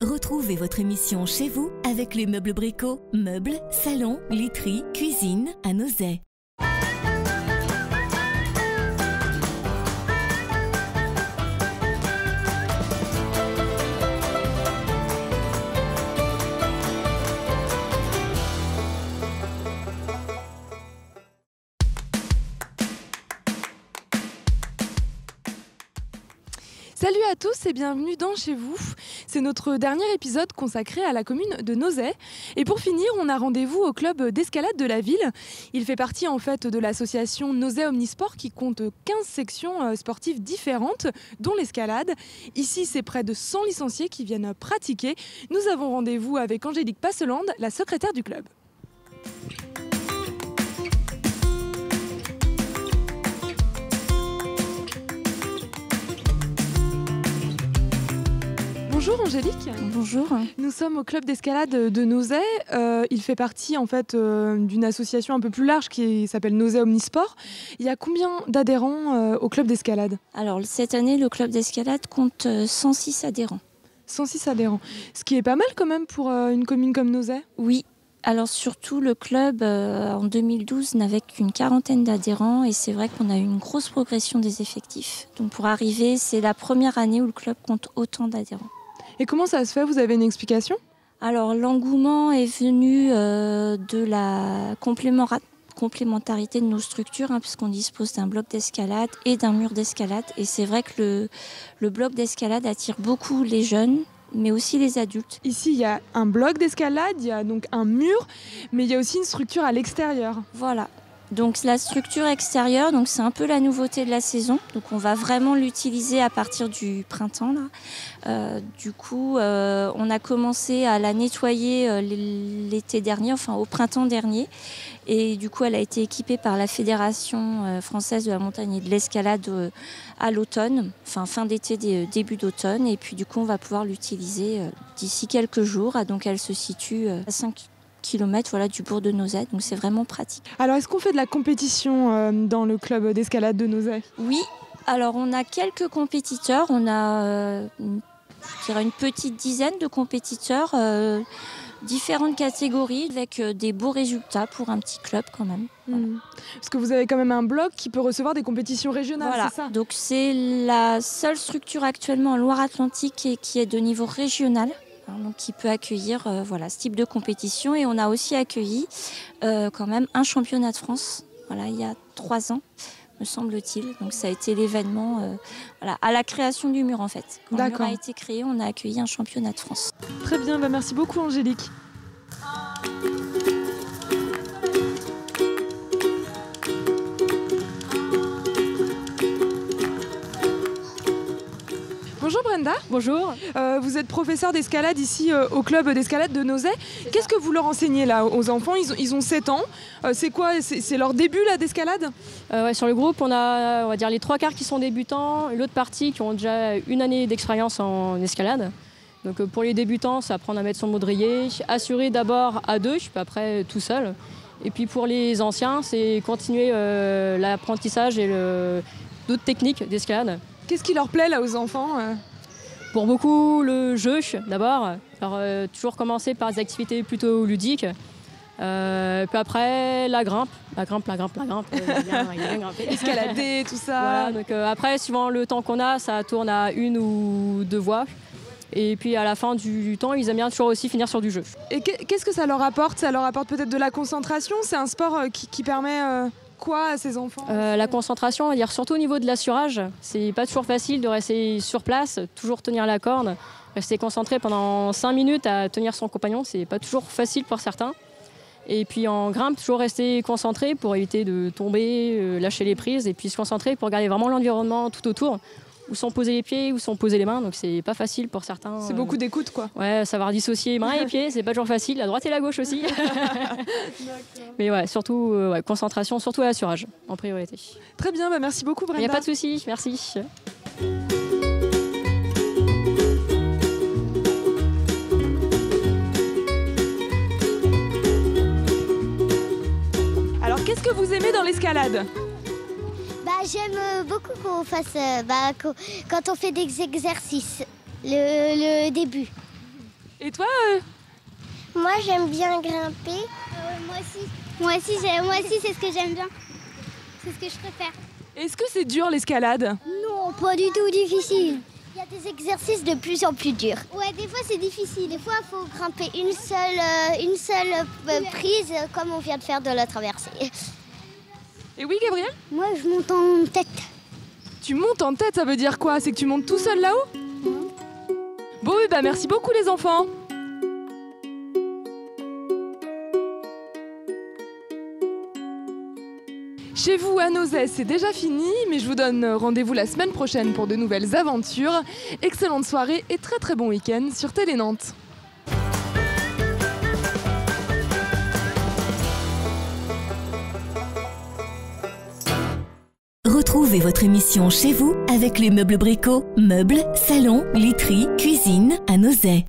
Retrouvez votre émission chez vous avec les meubles Brico. Meubles, salon, literie, cuisine à Nozay. Salut à tous et bienvenue dans Chez vous. C'est notre dernier épisode consacré à la commune de Nozay. Et pour finir, on a rendez-vous au club d'escalade de la ville. Il fait partie en fait de l'association Nozay Omnisport qui compte 15 sections sportives différentes, dont l'escalade. Ici, c'est près de 100 licenciés qui viennent pratiquer. Nous avons rendez-vous avec Angélique Passelande, la secrétaire du club. Bonjour Angélique. Bonjour. Nous sommes au club d'escalade de Nozay. Il fait partie en fait d'une association un peu plus large qui s'appelle Nozay Omnisport. Il y a combien d'adhérents au club d'escalade ? Alors cette année, le club d'escalade compte 106 adhérents. 106 adhérents, ce qui est pas mal quand même pour une commune comme Nozay. Oui. Alors surtout le club en 2012 n'avait qu'une quarantaine d'adhérents et c'est vrai qu'on a eu une grosse progression des effectifs. Donc pour arriver, c'est la première année où le club compte autant d'adhérents. Et comment ça se fait ? Vous avez une explication ? Alors l'engouement est venu de la complémentarité de nos structures, puisqu'on dispose d'un bloc d'escalade et d'un mur d'escalade. Et c'est vrai que le bloc d'escalade attire beaucoup les jeunes, mais aussi les adultes. Ici, il y a un bloc d'escalade, il y a donc un mur, mais il y a aussi une structure à l'extérieur. Voilà. Donc la structure extérieure, donc c'est un peu la nouveauté de la saison. Donc on va vraiment l'utiliser à partir du printemps là. Du coup, on a commencé à la nettoyer l'été dernier, enfin au printemps dernier. Et du coup, elle a été équipée par la Fédération française de la montagne et de l'escalade à l'automne, enfin fin d'été, début d'automne. Et puis du coup, on va pouvoir l'utiliser d'ici quelques jours. Donc elle se situe à 5 km du bourg de Nozay, donc c'est vraiment pratique. Alors est-ce qu'on fait de la compétition dans le club d'escalade de Nozay ? Oui, alors on a quelques compétiteurs, on a je dirais une petite dizaine de compétiteurs, différentes catégories avec des beaux résultats pour un petit club quand même. Voilà. Parce que vous avez quand même un bloc qui peut recevoir des compétitions régionales, voilà. C'est ça ? Donc c'est la seule structure actuellement en Loire-Atlantique qui est de niveau régional. Donc qui peut accueillir ce type de compétition. Et on a aussi accueilli quand même un championnat de France il y a 3 ans, me semble-t-il. Donc ça a été l'événement à la création du mur en fait. Quand le mur a été créé, on a accueilli un championnat de France. Très bien, merci beaucoup Angélique. Bonjour Brenda. Bonjour. Vous êtes professeur d'escalade ici au club d'escalade de Nozay. Qu'est-ce que vous leur enseignez là aux enfants ? Ils ont 7 ans. C'est quoi ? C'est leur début là d'escalade ? Sur le groupe, on va dire les 3/4 qui sont débutants, l'autre partie qui ont déjà une année d'expérience en escalade. Donc pour les débutants, c'est apprendre à mettre son baudrier, assurer d'abord à 2, puis après tout seul. Et puis pour les anciens, c'est continuer l'apprentissage et d'autres techniques d'escalade. Qu'est-ce qui leur plaît là aux enfants ? Pour beaucoup, le jeu d'abord. Alors, toujours commencer par des activités plutôt ludiques. Puis après, la grimpe. La grimpe. Il a bien grimpé. Escalader, tout ça. Voilà, donc après, suivant le temps qu'on a, ça tourne à 1 ou 2 voies. Et puis à la fin du temps, ils aiment bien toujours aussi finir sur du jeu. Et qu'est-ce que ça leur apporte ? Ça leur apporte peut-être de la concentration ? C'est un sport qui permet quoi à ces enfants ? La concentration, on va dire surtout au niveau de l'assurage. C'est pas toujours facile de rester sur place, toujours tenir la corde. Rester concentré pendant 5 minutes à tenir son compagnon, c'est pas toujours facile pour certains. Et puis en grimpe, toujours rester concentré pour éviter de tomber, lâcher les prises et puis se concentrer pour garder vraiment l'environnement tout autour. Où sont posés les pieds, où sont posées les mains, donc c'est pas facile pour certains. C'est beaucoup d'écoute quoi. Ouais, savoir dissocier mains et pieds, c'est pas toujours facile, la droite et la gauche aussi. Mais ouais, surtout concentration, surtout à l'assurage, en priorité. Très bien, merci beaucoup Brenda. Il n'y a pas de souci, merci. Alors qu'est-ce que vous aimez dans l'escalade ? J'aime beaucoup qu'on fasse quand on fait des exercices, le début. Et toi Moi, j'aime bien grimper. Moi aussi, c'est ce que j'aime bien. C'est ce que je préfère. Est-ce que c'est dur l'escalade? Non, pas du tout difficile. Il y a des exercices de plus en plus durs. Ouais, des fois c'est difficile. Des fois, il faut grimper une seule prise, comme on vient de faire de la traversée. Et oui, Gabriel? Moi, je monte en tête. Tu montes en tête, ça veut dire quoi? C'est que tu montes tout seul là-haut? Bon, oui, bah merci beaucoup les enfants. Chez vous à Nozay, c'est déjà fini, mais je vous donne rendez-vous la semaine prochaine pour de nouvelles aventures. Excellente soirée et très très bon week-end sur Télé Nantes. Retrouvez votre émission Chez vous avec les meubles Brico. Meubles, salons, literie, cuisine à Nozay.